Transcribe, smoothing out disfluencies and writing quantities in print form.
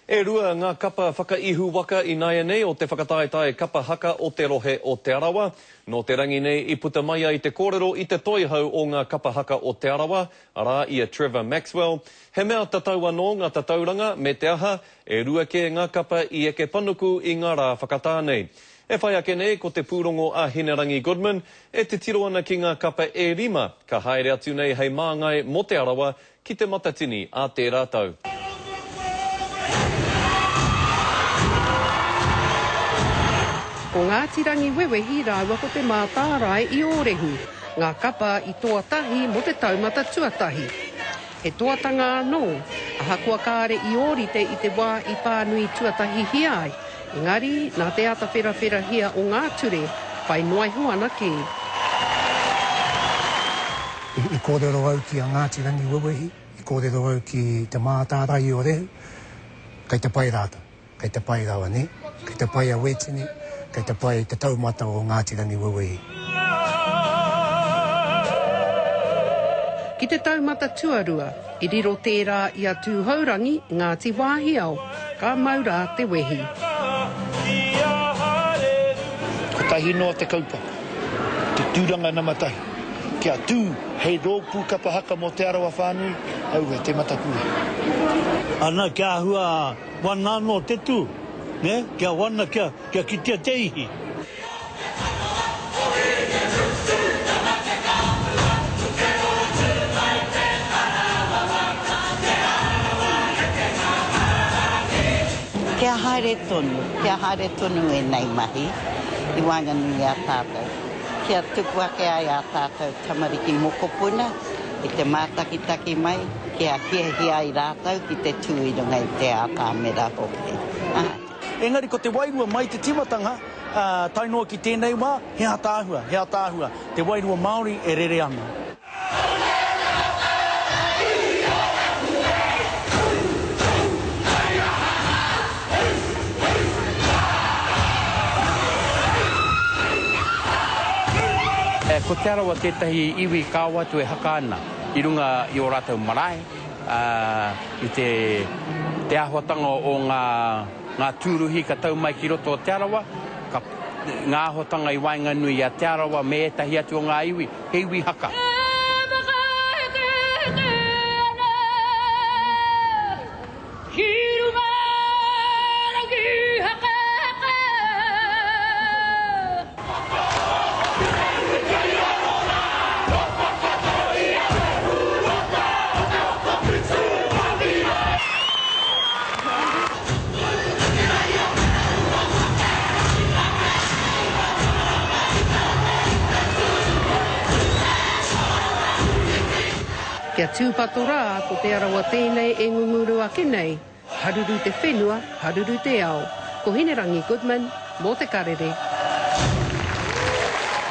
E rua ngā kapa whakaihu waka I naia nei o te whakataetae kapa haka o te rohe o te arawa. No te rangi nei I puta mai I te kōrero I te toihau o ngā kapa haka o te arawa, arā ia Trevor Maxwell. He mea tatau anō ngā tatauranga me te aha, e rua ke ngā kapa I eke panuku I ngā rā whakatā nei. E whai ake nei ko te pūrongo a Hinerangi Goodman, e te tiro ana ki ngā kapa e rima, ka haere atu nei hei māngai mo te arawa ki te matatini a te rātau. Ko Ngāti Rangi Wewehi rāua ko te mātārai I ōrehu, ngā kapa I toatahi mo te taumata tuatahi. He toatanga anō, ahakua kāre I ōrite I te wā I pānui tuatahi hiai. Engari, nā te ata whera hia o ngā ture, pai noai hoana ke. I kōrero au ki a Ngāti Rangi Wewehi, I kōrero au ki te mātārai o rehu, kei te pai rāta, kei te pai rawa ne, kei te pai a wetini, kei te pai te taumata o Ngāti Rangi Wewehi. Ki te taumata tuarua, I riro tērā I a tūhaurangi Ngāti Wāhiao, ka maura te wehi. Ko tahi noa te kaupapa, te tūranga na matahi. Kia tū, hei rōpū kapa haka mo te arawa whānui, au he te matakua. Ana kia hua wana no te tū, ne? Kia wana kia kitea te ihi. Kia haere tonu e nei mahi, I wanganu I a tātou. Kia tuku ake ai a tātou tamariki mokopuna, I te mātakitaki mai, kia hiahi ai rātou ki te tūirunga I te ātāmera hoki. Engari ko te wairua mai te timatanga, tainoa ki tēnei wā, hea tāhua. Te wairua Māori e rere ana. Ko te arawa tētahi iwi kāwa tu e haka ana I runga I o rātou marae, I te āhuatanga o ngā tūruhi ka tau mai ki roto o te arawa, ngā āhuatanga I wainganui a te arawa me etahi atu o ngā iwi, he iwi haka. Kia tūpato rā ko te arawa tēnei e ngunguru ake nei, haruru te whenua, haruru te ao. Ko Hinerangi Goodman, mō te karere.